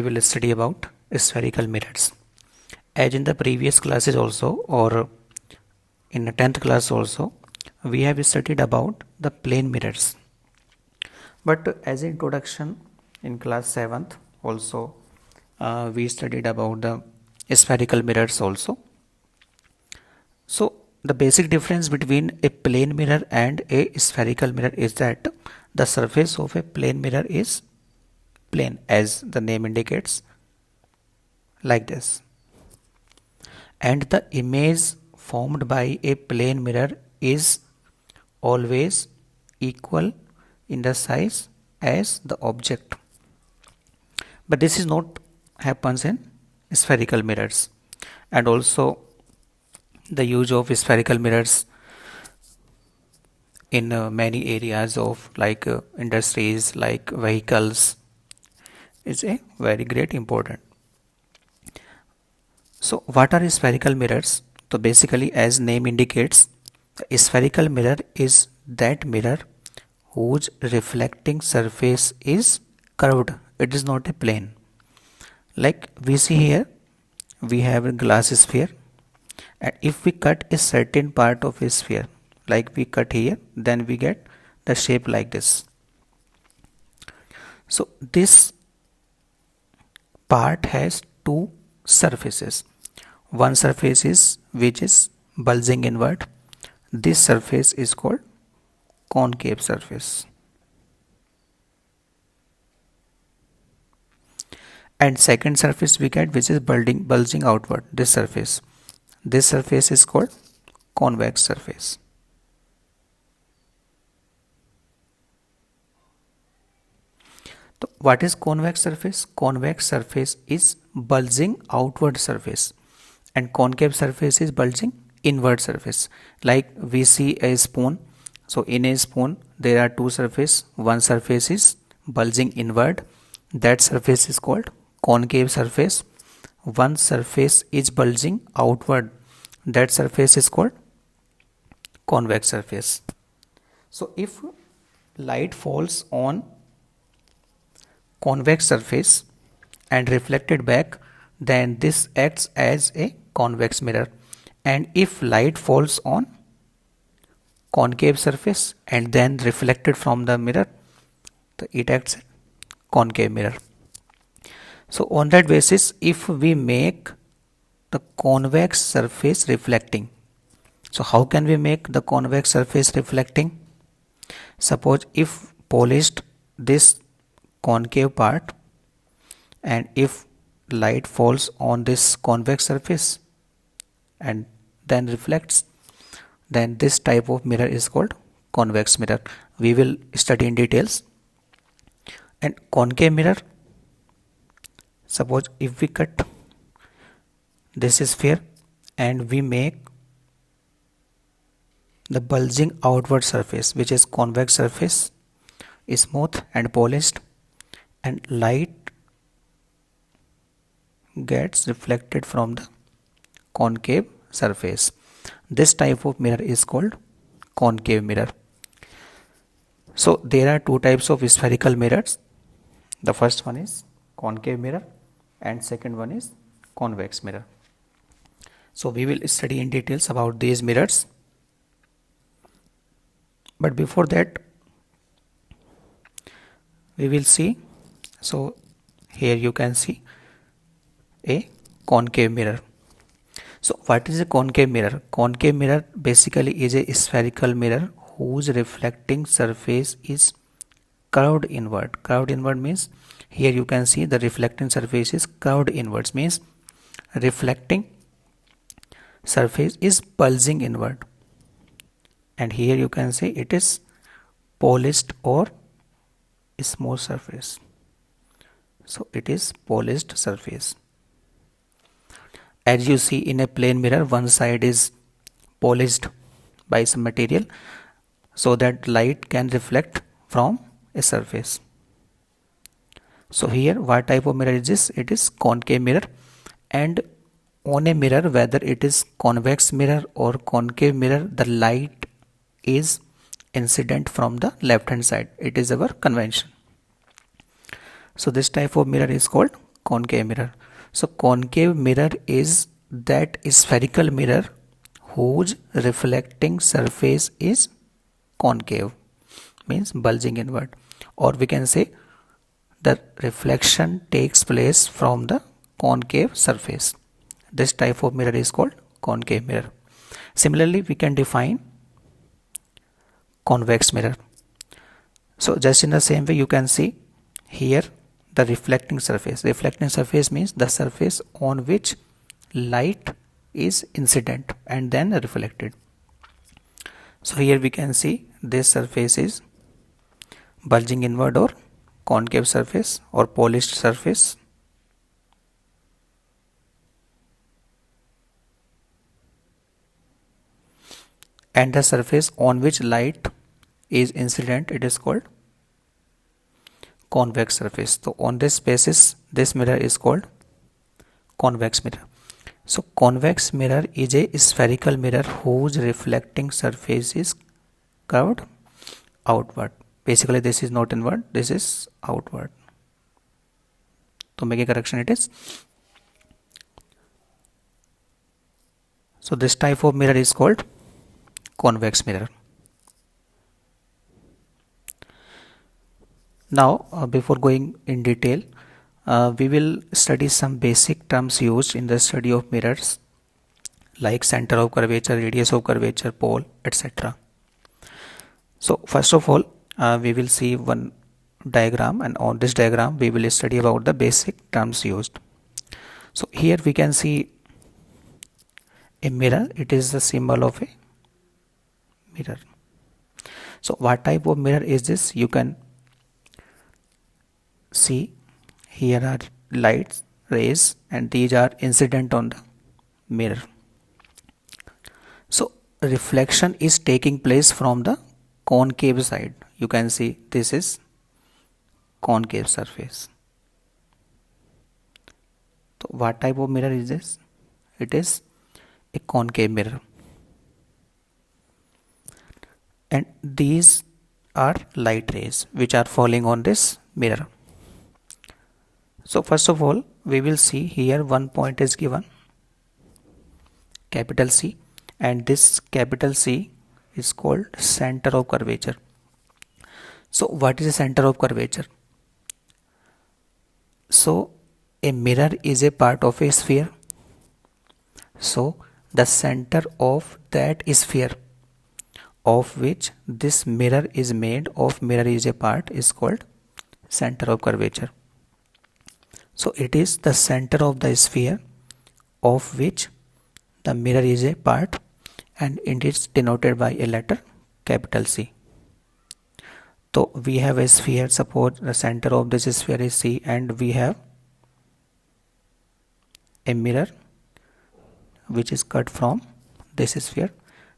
We will study about spherical mirrors. As in the previous classes also, or in the 10th class also, we have studied about the plane mirrors. But as an introduction in class 7th also, we studied about the spherical mirrors also. So the basic difference between a plane mirror and a spherical mirror is that the surface of a plane mirror is plane, as the name indicates, like this, and the image formed by a plane mirror is always equal in the size as the object, but this is not happens in spherical mirrors. And also the use of spherical mirrors in many areas of industries, like vehicles, is a very great important. So what are spherical mirrors? So basically, as name indicates, a spherical mirror is that mirror whose reflecting surface is curved. It is not a plane. Like we see here, we have a glass sphere, and if we cut a certain part of a sphere, like we cut here, then we get the shape like this. So this part has two surfaces. One surface is which is bulging inward. This surface is called concave surface. And second surface we get which is bulging outward. This surface is called convex surface. So what is convex surface? Convex surface is bulging outward surface, and concave surface is bulging inward surface. Like we see a spoon. So in a spoon there are two surfaces. One surface is bulging inward. That surface is called concave surface. One surface is bulging outward. That surface is called convex surface. So if light falls on convex surface and reflected back, then this acts as a convex mirror. And if light falls on concave surface and then reflected from the mirror, it acts as concave mirror. So on that basis, if we make the convex surface reflecting, so how can we make the convex surface reflecting? Suppose if polished this concave part, and if light falls on this convex surface and then reflects, then this type of mirror is called convex mirror. We will study in details. And concave mirror, suppose if we cut this sphere and we make the bulging outward surface, which is convex surface, is smooth and polished, and light gets reflected from the concave surface. This type of mirror is called concave mirror. So there are two types of spherical mirrors. The first one is concave mirror and second one is convex mirror. So we will study in details about these mirrors. But before that, we will see. So here you can see a concave mirror. So what is a concave mirror? Concave mirror basically is a spherical mirror whose reflecting surface is curved inward. Curved inward means here you can see the reflecting surface is curved inwards, means reflecting surface is bulging inward, and here you can see it is polished or smooth surface. So it is polished surface. As you see in a plane mirror, one side is polished by some material so that light can reflect from a surface. So here what type of mirror is this? It is concave mirror. And on a mirror, whether it is convex mirror or concave mirror, the light is incident from the left hand side. It is our convention. So this type of mirror is called concave mirror. So concave mirror is that spherical mirror whose reflecting surface is concave, means bulging inward, or we can say the reflection takes place from the concave surface. This type of mirror is called concave mirror. Similarly, we can define convex mirror. So just in the same way, you can see here the reflecting surface. Reflecting surface means the surface on which light is incident and then reflected. So here we can see this surface is bulging inward or concave surface or polished surface. And the surface on which light is incident, it is called convex surface. So on this basis, this mirror is called convex mirror. So convex mirror is a spherical mirror whose reflecting surface is curved outward. Basically this is not inward, this is outward. To make a correction, it is. So this type of mirror is called convex mirror. Now before going in detail, we will study some basic terms used in the study of mirrors like center of curvature, radius of curvature, pole, etc. So first of all, we will see one diagram, and on this diagram we will study about the basic terms used. So here we can see a mirror. It is the symbol of a mirror. So what type of mirror is this? You can see here are lights, rays, and these are incident on the mirror. So reflection is taking place from the concave side. You can see this is concave surface. So what type of mirror is this? It is a concave mirror. And these are light rays which are falling on this mirror. So first of all, we will see here one point is given, capital C, and this capital C is called center of curvature. So what is the center of curvature? So a mirror is a part of a sphere. So the center of that sphere of which this mirror is made of, mirror is a part, is called center of curvature. So it is the center of the sphere of which the mirror is a part, and it is denoted by a letter capital C. So we have a sphere, suppose the center of this sphere is C, and we have a mirror which is cut from this sphere.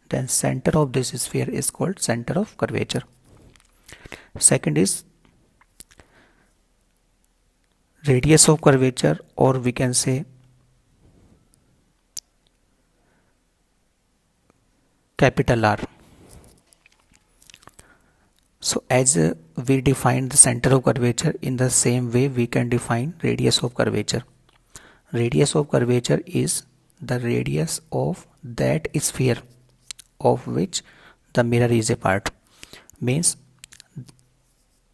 Then center of this sphere is called center of curvature. Second is radius of curvature, or we can say capital R. So as we define the center of curvature, in the same way we can define radius of curvature. Radius of curvature is the radius of that sphere of which the mirror is a part. Means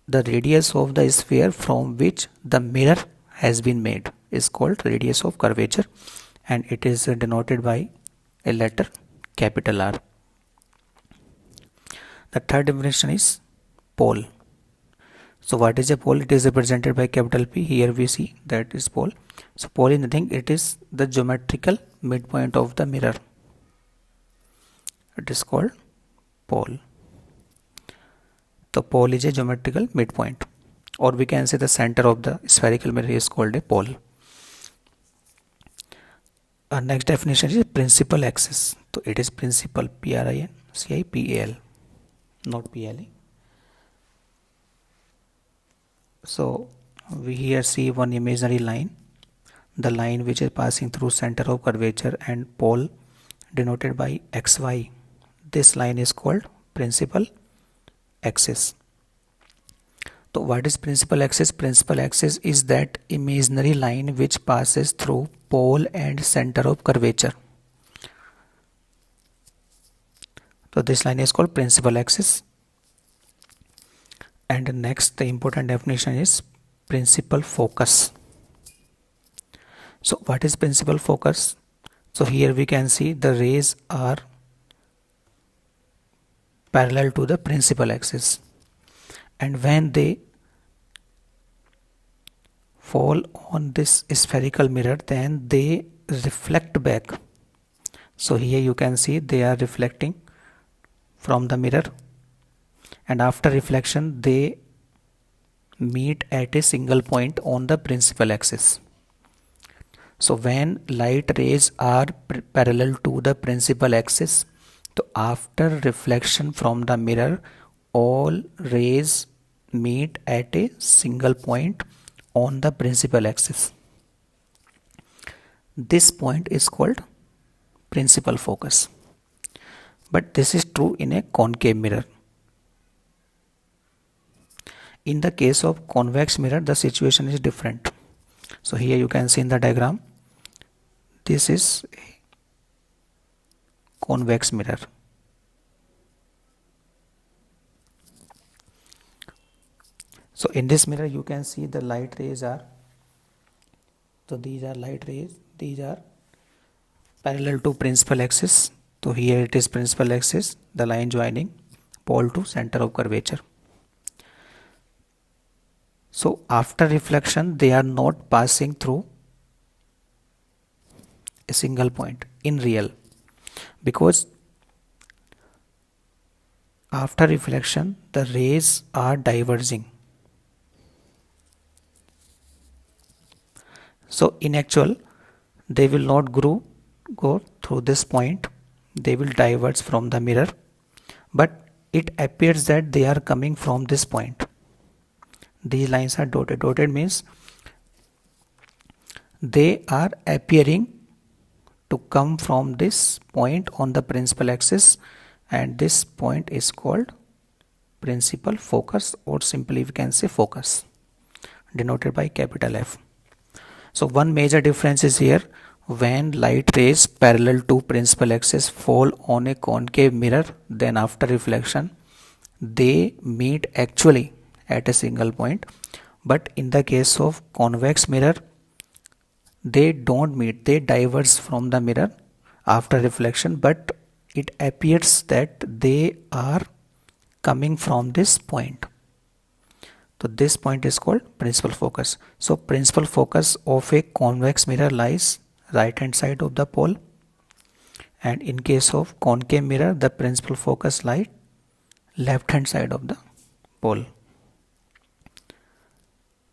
the radius of the sphere from which the mirror has been made is called radius of curvature, and it is denoted by a letter capital R. The third definition is pole. So what is a pole? It is represented by capital P. Here we see that is pole. So pole is nothing, it is the geometrical midpoint of the mirror. It is called pole. The pole is a geometrical midpoint, or we can say the center of the spherical mirror is called a pole. Our next definition is principal axis. So it is principal, P-R-I-N-C-I-P-A-L, not P-L-A. So we here see one imaginary line, the line which is passing through center of curvature and pole denoted by XY. This line is called principal axis. So what is principal axis? Principal axis is that imaginary line which passes through pole and center of curvature. So this line is called principal axis. And next, the important definition is principal focus. So what is principal focus? So here we can see the rays are parallel to the principal axis, and when they fall on this spherical mirror, then they reflect back. So here you can see they are reflecting from the mirror, and after reflection they meet at a single point on the principal axis. So when light rays are parallel to the principal axis, so after reflection from the mirror, all rays meet at a single point on the principal axis. This point is called principal focus. But this is true in a concave mirror. In the case of convex mirror, the situation is different. So here you can see in the diagram, this is a convex mirror. So in this mirror you can see the light rays are, so these are light rays, these are parallel to principal axis. So here it is principal axis, the line joining pole to center of curvature. So after reflection they are not passing through a single point in real, because after reflection the rays are diverging. So in actual they will not go through this point, they will diverge from the mirror, but it appears that they are coming from this point. These lines are dotted. Dotted means they are appearing to come from this point on the principal axis, and this point is called principal focus, or simply we can say focus, denoted by capital F. So one major difference is here, when light rays parallel to principal axis fall on a concave mirror, then after reflection they meet actually at a single point. But in the case of convex mirror, they don't meet, they diverge from the mirror after reflection, but it appears that they are coming from this point. So this point is called principal focus. So principal focus of a convex mirror lies right hand side of the pole, and in case of concave mirror the principal focus lies left hand side of the pole.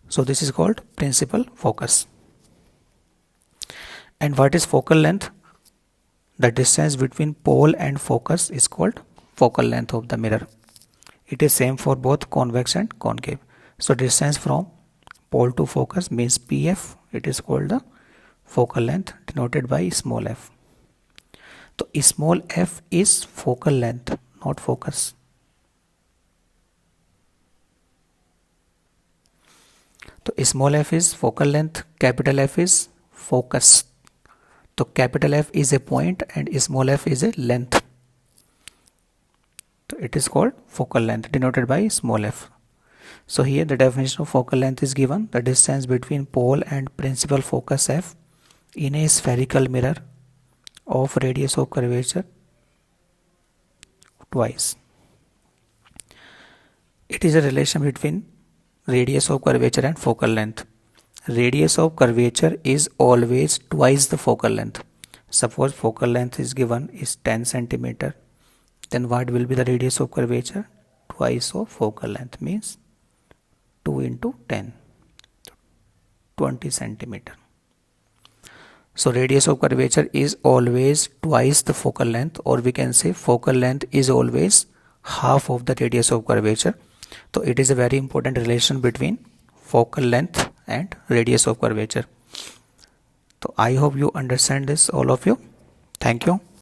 So this is called principal focus. And what is focal length? The distance between pole and focus is called focal length of the mirror. It is same for both convex and concave. So distance from pole to focus means PF. It is called the focal length, denoted by small f. So small f is focal length, not focus. So small f is focal length, capital F is focus. So capital F is a point and small f is a length. So it is called focal length, denoted by small f. So here the definition of focal length is given: the distance between pole and principal focus f in a spherical mirror of radius of curvature twice. It is a relation between radius of curvature and focal length. Radius of curvature is always twice the focal length. Suppose focal length is given is 10 centimeter, then what will be the radius of curvature? Twice of focal length, means 2 into 10, 20 centimeter. So radius of curvature is always twice the focal length, or we can say focal length is always half of the radius of curvature. So it is a very important relation between focal length and radius of curvature. So I hope you understand this, all of you. Thank you.